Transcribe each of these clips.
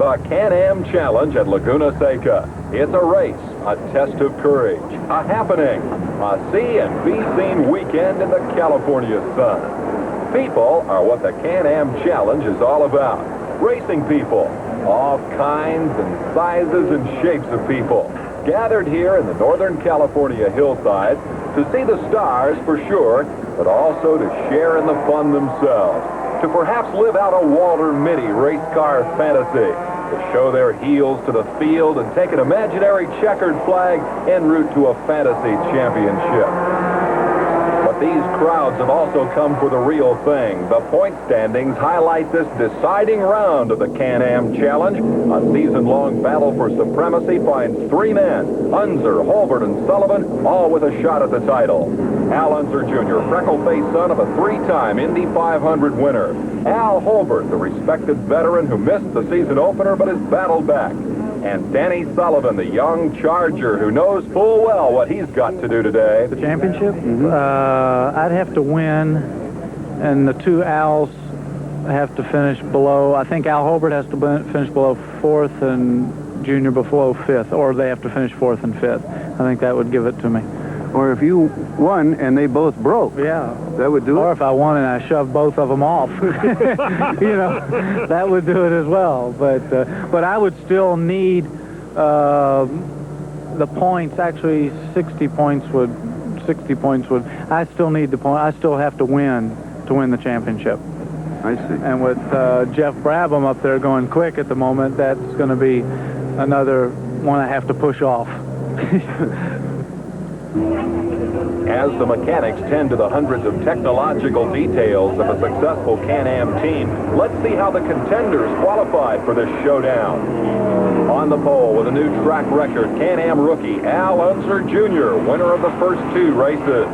the Can-Am Challenge at Laguna Seca. It's a race, a test of courage, a happening, a see and be seen weekend in the California sun. People are what the Can-Am Challenge is all about. Racing people, all kinds and sizes and shapes of people, gathered here in the Northern California hillsides to see the stars for sure, but also to share in the fun themselves, to perhaps live out a Walter Mitty race car fantasy, to show their heels to the field and take an imaginary checkered flag en route to a fantasy championship. But these crowds have also come for the real thing. The point standings highlight this deciding round of the Can-Am Challenge. A season-long battle for supremacy finds three men, Unser, Holbert, and Sullivan, all with a shot at the title. Al Unser Jr., freckle-faced son of a three-time Indy 500 winner. Al Holbert, the respected veteran who missed the season opener but has battled back. And Danny Sullivan, the young Charger, who knows full well what he's got to do today. The championship? I'd have to win, and the two Als have to finish below. I think Al Holbert has to finish below fourth and Junior below fifth, or they have to finish fourth and fifth. I think that would give it to me. Or if you won and they both broke. Yeah. That would do it? Or if I won and I shoved both of them off. You know, that would do it as well. But I would still need the points. Actually, 60 points would. I still need the point. I still have to win the championship. I see. And with Jeff Brabham up there going quick at the moment, that's going to be another one I have to push off. As the mechanics tend to the hundreds of technological details of a successful Can-Am team, let's see how the contenders qualified for this showdown. On the pole with a new track record, Can-Am rookie Al Unser Jr., winner of the first two races.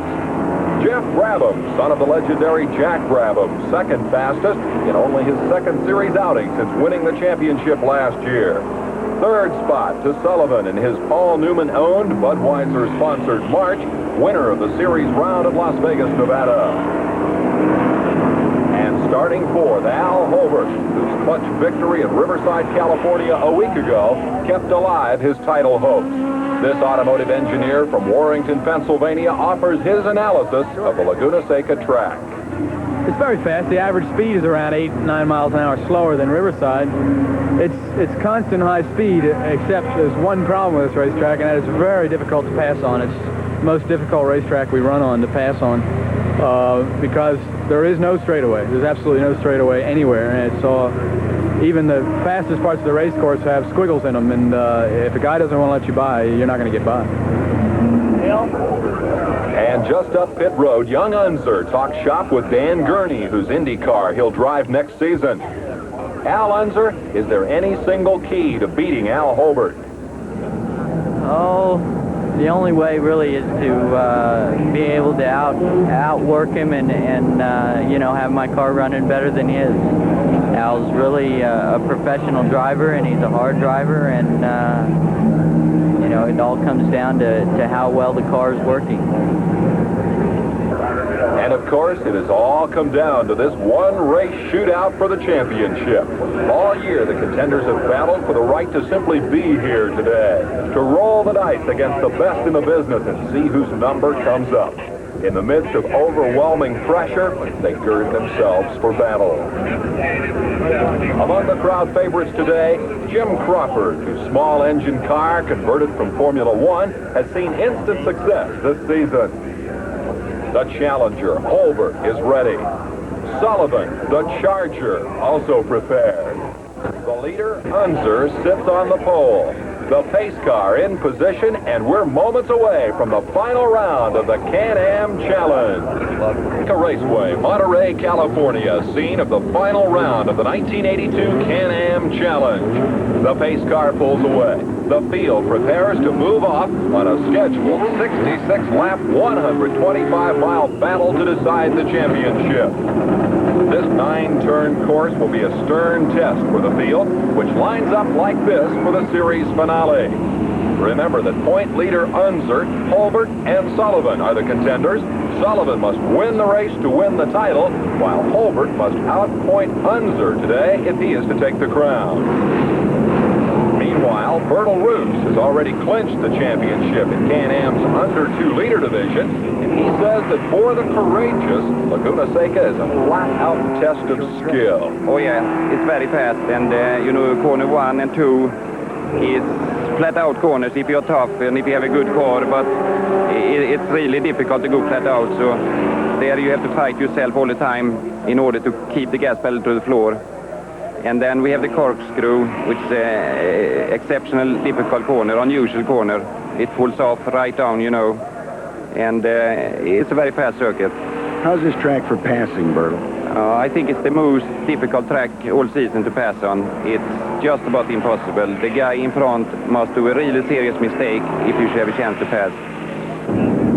Jeff Brabham, son of the legendary Jack Brabham, second fastest in only his second series outing since winning the championship last year. Third spot to Sullivan in his Paul Newman-owned, Budweiser-sponsored March, winner of the series round at Las Vegas, Nevada. And starting fourth, Al Holbert, whose clutch victory at Riverside, California a week ago kept alive his title hopes. This automotive engineer from Warrington, Pennsylvania, offers his analysis of the Laguna Seca track. It's very fast. The average speed is around 8-9 miles an hour slower than Riverside. It's constant high speed, except there's one problem with this racetrack, and that is very difficult to pass on. It's the most difficult racetrack we run on to pass on because there is no straightaway. There's absolutely no straightaway anywhere, and it's even the fastest parts of the race course have squiggles in them, and if a guy doesn't want to let you by, you're not going to get by. And just up pit road, young Unser talks shop with Dan Gurney, whose Indy car he'll drive next season. Al Unser, is there any single key to beating Al Holbert? Oh, the only way really is to be able to outwork him and you know, have my car running better than his. Al's really a professional driver, and he's a hard driver, and you know, it all comes down to how well the car is working. And of course, it has all come down to this one race shootout for the championship. All year, the contenders have battled for the right to simply be here today, to roll the dice against the best in the business and see whose number comes up. In the midst of overwhelming pressure, they gird themselves for battle. Among the crowd favorites today, Jim Crawford, whose small engine car, converted from Formula One, has seen instant success this season. The challenger, Holbert, is ready. Sullivan, the Charger, also prepared. The leader, Unser, sits on the pole. The pace car in position, and we're moments away from the final round of the Can-Am Challenge. Raceway, Monterey, California, scene of the final round of the 1982 Can-Am Challenge. The pace car pulls away. The field prepares to move off on a scheduled 66-lap, 125-mile battle to decide the championship. This 9-turn course will be a stern test for the field, which lines up like this for the series finale. Remember that point leader Unser, Holbert, and Sullivan are the contenders. Sullivan must win the race to win the title, while Holbert must outpoint Unser today if he is to take the crown. Myrtle Roos has already clinched the championship in Can-Am's under 2-liter division, and he says that for the courageous, Laguna Seca is a flat-out test of skill. Oh yeah, it's very fast, and corner 1 and 2 is flat-out corners if you're tough and if you have a good car, but it's really difficult to go flat-out, so there you have to fight yourself all the time in order to keep the gas pedal to the floor. And then we have the corkscrew, which is an exceptional difficult corner, unusual corner. It falls off right down, and it's a very fast circuit. How's this track for passing, Bertle? I think it's the most difficult track all season to pass on. It's just about impossible. The guy in front must do a really serious mistake if you should have a chance to pass.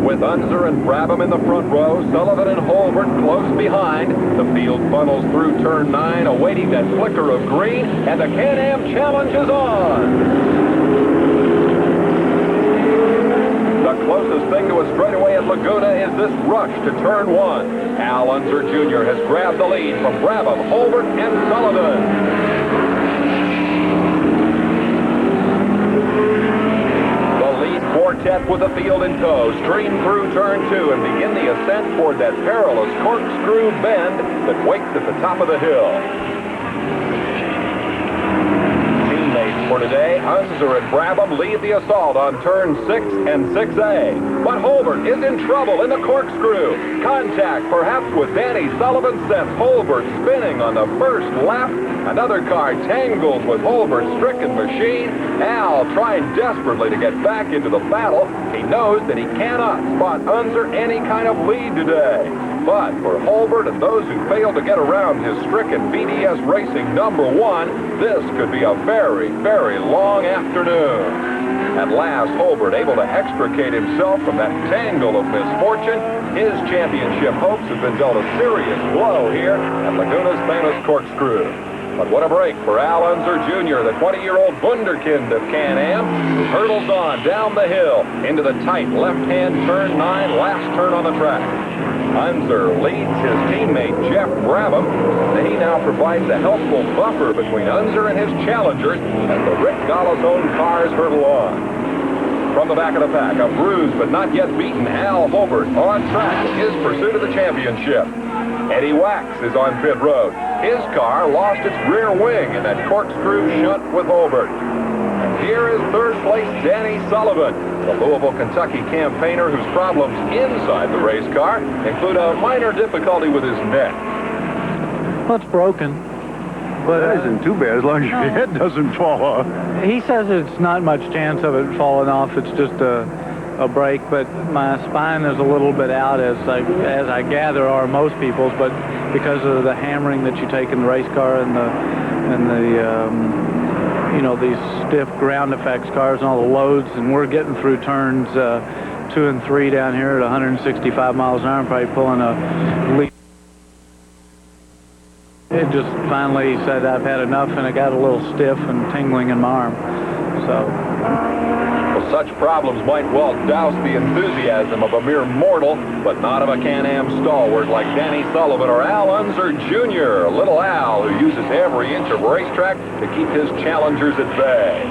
With Unser and Brabham in the front row, Sullivan and Holbert close behind. The field funnels through turn 9, awaiting that flicker of green, and the Can-Am Challenge is on. The closest thing to a straightaway at Laguna is this rush to turn 1. Al Unser Jr. has grabbed the lead from Brabham, Holbert, and Sullivan. Quartet with the field in tow stream through turn 2 and begin the ascent toward that perilous corkscrew bend that waits at the top of the hill. Teammates for today, Unser and Brabham lead the assault on turn 6 and 6A. But Holbert is in trouble in the corkscrew. Contact, perhaps with Danny Sullivan, sends Holbert spinning on the first lap. Another car tangles with Holbert's stricken machine. Al trying desperately to get back into the battle. He knows that he cannot spot Unser any kind of lead today. But for Holbert and those who fail to get around his stricken BDS Racing #1, this could be a very, very long afternoon. At last, Holbert able to extricate himself from that tangle of misfortune. His championship hopes have been dealt a serious blow here at Laguna's famous corkscrew. But what a break for Al Unser Jr., the 20-year-old wunderkind of Can-Am, who hurdles on down the hill into the tight left-hand turn 9, last turn on the track. Unser leads his teammate Jeff Brabham, and he now provides a helpful buffer between Unser and his challengers as the Rick Gallas-owned cars hurdle on. From the back of the pack, a bruised but not yet beaten Al Holbert on track in his pursuit of the championship. Eddie Wax is on pit road. His car lost its rear wing in that corkscrew shunt with Holbert. And here is third place Danny Sullivan, the Louisville, Kentucky campaigner whose problems inside the race car include a minor difficulty with his neck. Well, it's broken. But That isn't too bad as long as your head doesn't fall off. he says it's not much chance of it falling off. It's just a break, but my spine is a little bit out, as I gather are most people's, but because of the hammering that you take in the race car and the these stiff ground effects cars and all the loads, and we're getting through turns 2 and 3 down here at 165 miles an hour, and probably pulling a lead. It just finally said I've had enough, and it got a little stiff and tingling in my arm. So. Well, such problems might well douse the enthusiasm of a mere mortal, but not of a Can-Am stalwart like Danny Sullivan or Al Unser Jr., little Al, who uses every inch of racetrack to keep his challengers at bay.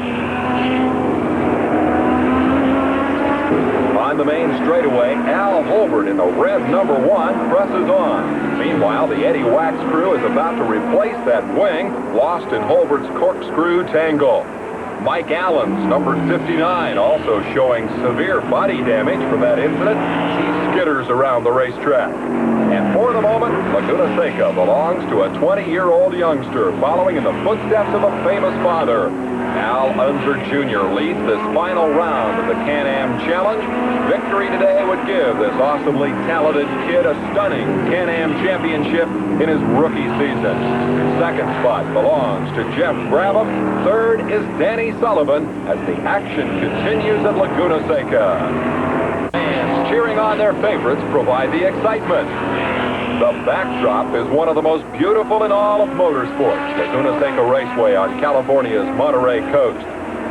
On the main straightaway, Al Holbert in the red #1 presses on. Meanwhile, the Eddie Wax crew is about to replace that wing lost in Holbert's corkscrew tangle. Mike Allen's number 59 also showing severe body damage from that incident. He skitters around the racetrack. And for the moment, Laguna Seca belongs to a 20-year-old youngster following in the footsteps of a famous father. Al Unser Jr. leads this final round of the Can-Am Challenge. Victory today would give this awesomely talented kid a stunning Can-Am championship in his rookie season. Second spot belongs to Jeff Brabham. Third is Danny Sullivan as the action continues at Laguna Seca. Fans cheering on their favorites provide the excitement. The backdrop is one of the most beautiful in all of motorsports, Laguna Seca Raceway on California's Monterey coast.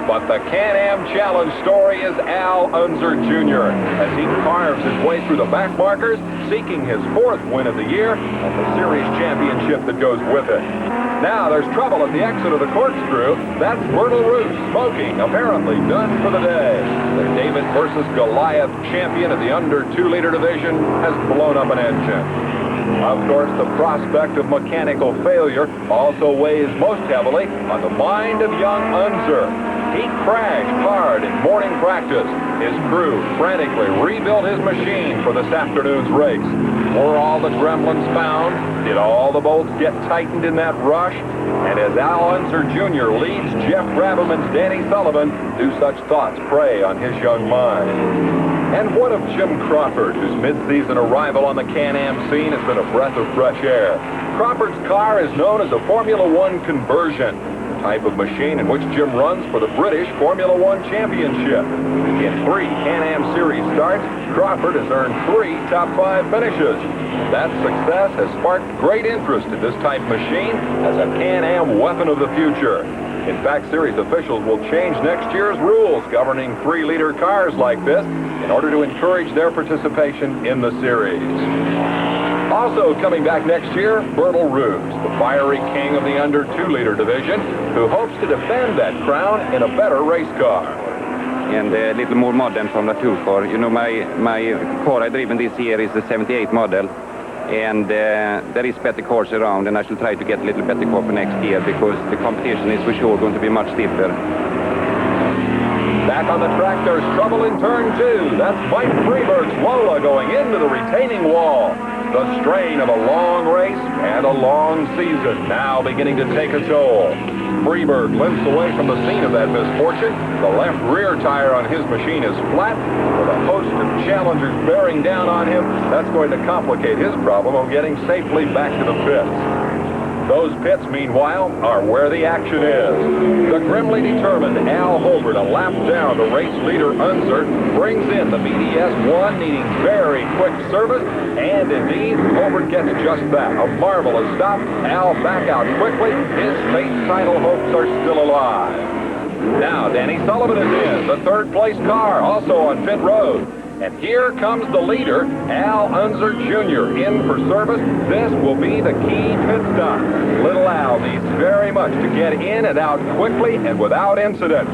But the Can-Am Challenge story is Al Unser Jr. as he carves his way through the back markers, seeking his 4th win of the year and the series championship that goes with it. Now there's trouble at the exit of the corkscrew. That's Bertil Roos smoking, apparently done for the day. The David versus Goliath champion of the under 2-liter division has blown up an engine. Of course, the prospect of mechanical failure also weighs most heavily on the mind of young Unser. He crashed hard in morning practice. His crew frantically rebuilt his machine for this afternoon's race. Were all the gremlins found? Did all the bolts get tightened in that rush? And as Al Unser Jr. leads Jeff Brabham and Danny Sullivan, do such thoughts prey on his young mind? And what of Jim Crawford, whose mid-season arrival on the Can-Am scene has been a breath of fresh air? Crawford's car is known as a Formula One conversion, the type of machine in which Jim runs for the British Formula One Championship. In 3 Can-Am Series starts, Crawford has earned 3 top 5 finishes. That success has sparked great interest in this type machine as a Can-Am weapon of the future. In fact, series officials will change next year's rules governing 3-liter cars like this in order to encourage their participation in the series. Also coming back next year, Bertil Roos, the fiery king of the under 2-liter division, who hopes to defend that crown in a better race car. And a little more modern from the 2 car. You know, my car I've driven this year is the 78 model. And there is better cars around, and I shall try to get a little better car for next year because the competition is for sure going to be much stiffer. Back on the track, there's trouble in turn 2. That's Mike Freeberg's Lola going into the retaining wall. The strain of a long race and a long season now beginning to take a toll. Freeberg limps away from the scene of that misfortune. The left rear tire on his machine is flat. With a host of challengers bearing down on him, that's going to complicate his problem of getting safely back to the pits. Those pits, meanwhile, are where the action is. The grimly determined Al Holbert, a lap down to race leader Unser, brings in the BDS-1 needing very quick service, and indeed, Holbert gets just that. A marvelous stop. Al back out quickly. His fate title hopes are still alive. Now, Danny Sullivan is in, the 3rd-place car, also on pit road. And here comes the leader, Al Unser Jr., in for service. This will be the key pit stop. Little Al needs very much to get in and out quickly and without incident.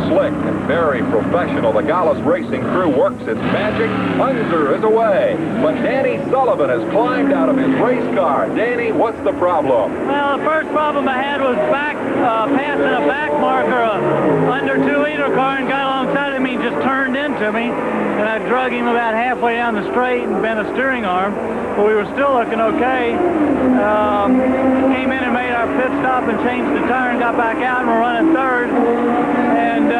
Slick and very professional, the Gallus Racing crew works its magic. Unser is away, but Danny Sullivan has climbed out of his race car. Danny, what's the problem? Well, the first problem I had was passing a back marker, under 2-liter car, and got alongside of me and just turned into me. And I drug him about halfway down the straight and bent a steering arm. But we were still looking okay. Came in and made our pit stop and changed the tire and got back out, and we're running 3rd. And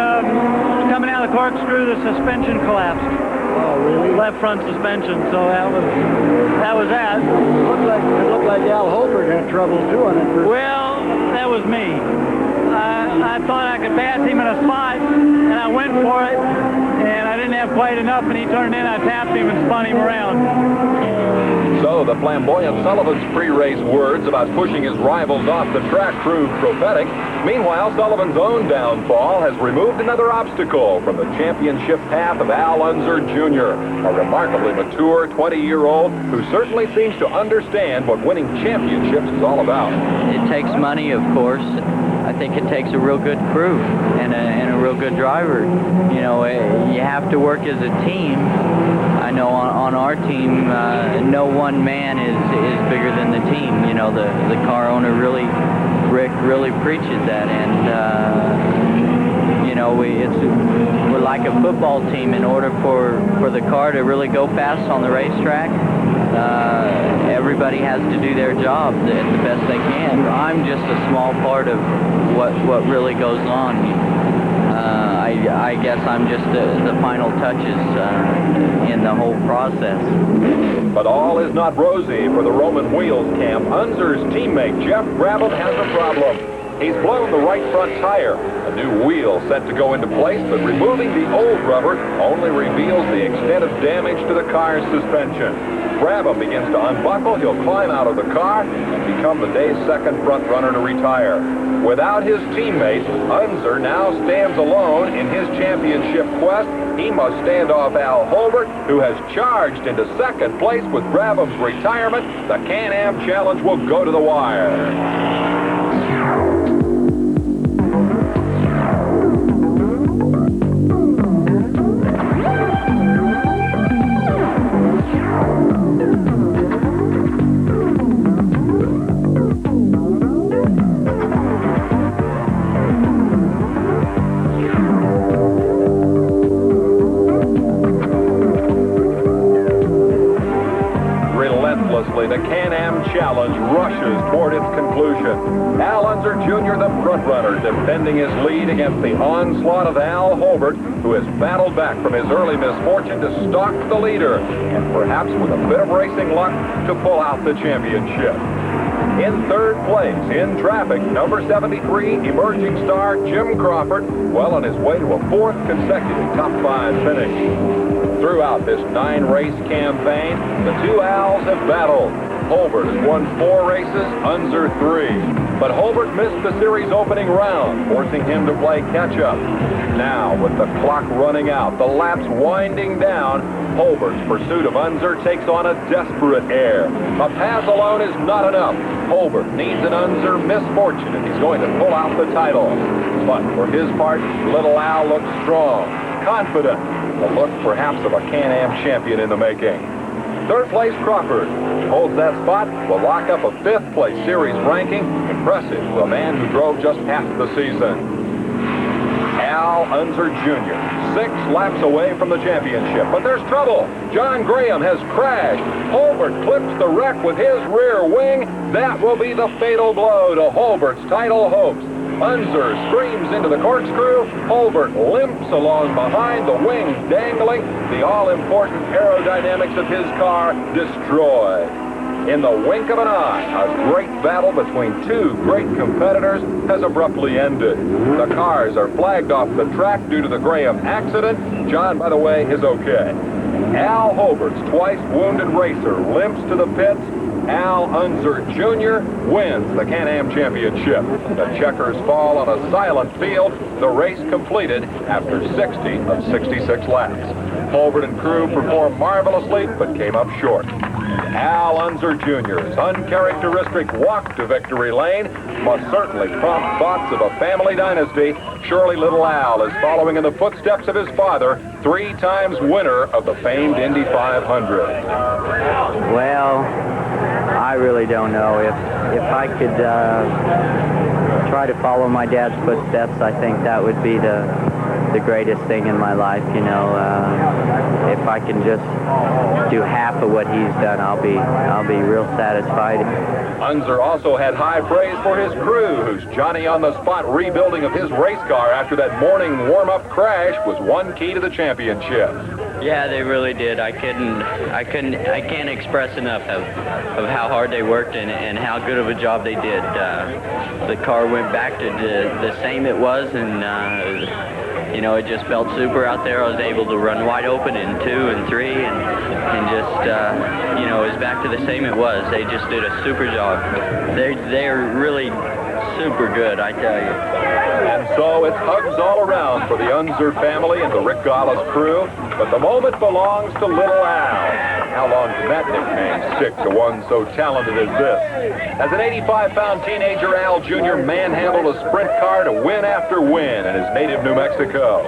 coming out of the corkscrew, the suspension collapsed. Oh, really? Left front suspension. So that was that. It looked like Al Holbert had trouble too on it. Well, that was me. I thought I could pass him in a spot, and I went for it, and I didn't have quite enough, and he turned in. I tapped him and spun him around. So the flamboyant Sullivan's pre-race words about pushing his rivals off the track proved prophetic. Meanwhile, Sullivan's own downfall has removed another obstacle from the championship path of Al Unser Jr., a remarkably mature 20-year-old who certainly seems to understand what winning championships is all about. It takes money, of course. I think it takes a real good crew and a real good driver. You know, you have to work as a team. I know on our team, no one man is bigger than the team. You know, the car owner Rick really preaches that, and you know, we're like a football team. In order for the car to really go fast on the racetrack, everybody has to do their job the best they can. I'm just a small part of what really goes on. I guess I'm just the final touches in the whole process. But all is not rosy for the Roman Wheels camp. Unser's teammate Jeff Brabham has a problem. He's blown the right front tire. A new wheel set to go into place, but removing the old rubber only reveals the extent of damage to the car's suspension. Brabham begins to unbuckle, he'll climb out of the car and become the day's second front runner to retire. Without his teammate, Unser now stands alone in his championship quest. He must stand off Al Holbert, who has charged into second place with Brabham's retirement. The Can-Am Challenge will go to the wire. The Can-Am Challenge rushes toward its conclusion. Al Unser Jr., the front-runner, defending his lead against the onslaught of Al Holbert, who has battled back from his early misfortune to stalk the leader, and perhaps with a bit of racing luck to pull out the championship. In third place, in traffic, number 73, emerging star Jim Crawford, well on his way to a fourth consecutive top 5 finish. Throughout this 9-race campaign, the two Als have battled. Holbert has won 4 races, Unser 3. But Holbert missed the series opening round, forcing him to play catch-up. Now, with the clock running out, the laps winding down, Holbert's pursuit of Unser takes on a desperate air. A pass alone is not enough. Holbert needs an Unser misfortune if he's going to pull out the title. But for his part, little Al looks strong, confident, the look perhaps of a Can-Am champion in the making. Third place Crawford holds that spot, will lock up a 5th place series ranking. Impressive for a man who drove just half the season. Al Unser Jr., 6 laps away from the championship, but there's trouble. John Graham has crashed. Holbert clips the wreck with his rear wing. That will be the fatal blow to Holbert's title hopes. Unser screams into the corkscrew. Holbert limps along behind, the wings dangling, the all-important aerodynamics of his car destroyed. In the wink of an eye, a great battle between 2 great competitors has abruptly ended. The cars are flagged off the track due to the Graham accident. John, by the way, is okay. Al Holbert's twice wounded racer limps to the pits. Al Unser Jr. wins the Can-Am Championship. The checkers fall on a silent field. The race completed after 60 of 66 laps. Holbert and crew performed marvelously, but came up short. Al Unser Jr.'s uncharacteristic walk to victory lane must certainly prompt thoughts of a family dynasty. Surely little Al is following in the footsteps of his father, 3 times winner of the famed Indy 500. Well, I really don't know. If I could try to follow my dad's footsteps, I think that would be the greatest thing in my life, you know. If I can just do half of what he's done, I'll be real satisfied. Unser also had high praise for his crew, whose Johnny-on-the-spot rebuilding of his race car after that morning warm-up crash was one key to the championship. Yeah, they really did. I can't express enough of how hard they worked and how good of a job they did. The car went back to the same it was, and you know, it just felt super out there. I was able to run wide open in 2 and 3, and just you know, it was back to the same it was. They just did a super job. They're really super good, I tell you. And so it's hugs all around for the Unser family and the Rick Gallas crew, but the moment belongs to little Al. How long can that nickname stick to one so talented as this? As an 85-pound teenager, Al Jr. manhandled a sprint car to win after win in his native New Mexico.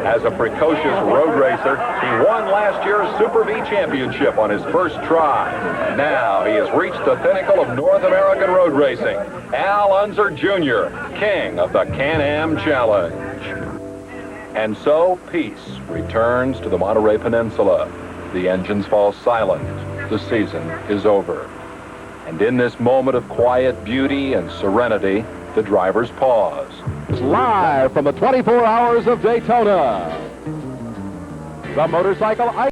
As a precocious road racer, he won last year's Super V championship on his first try. Now he has reached the pinnacle of North American road racing. Al Unser Jr., king of the Can-Am Challenge. And so peace returns to the Monterey Peninsula. The engines fall silent. The season is over. And in this moment of quiet beauty and serenity, the drivers pause. Live from the 24 Hours of Daytona, the motorcycle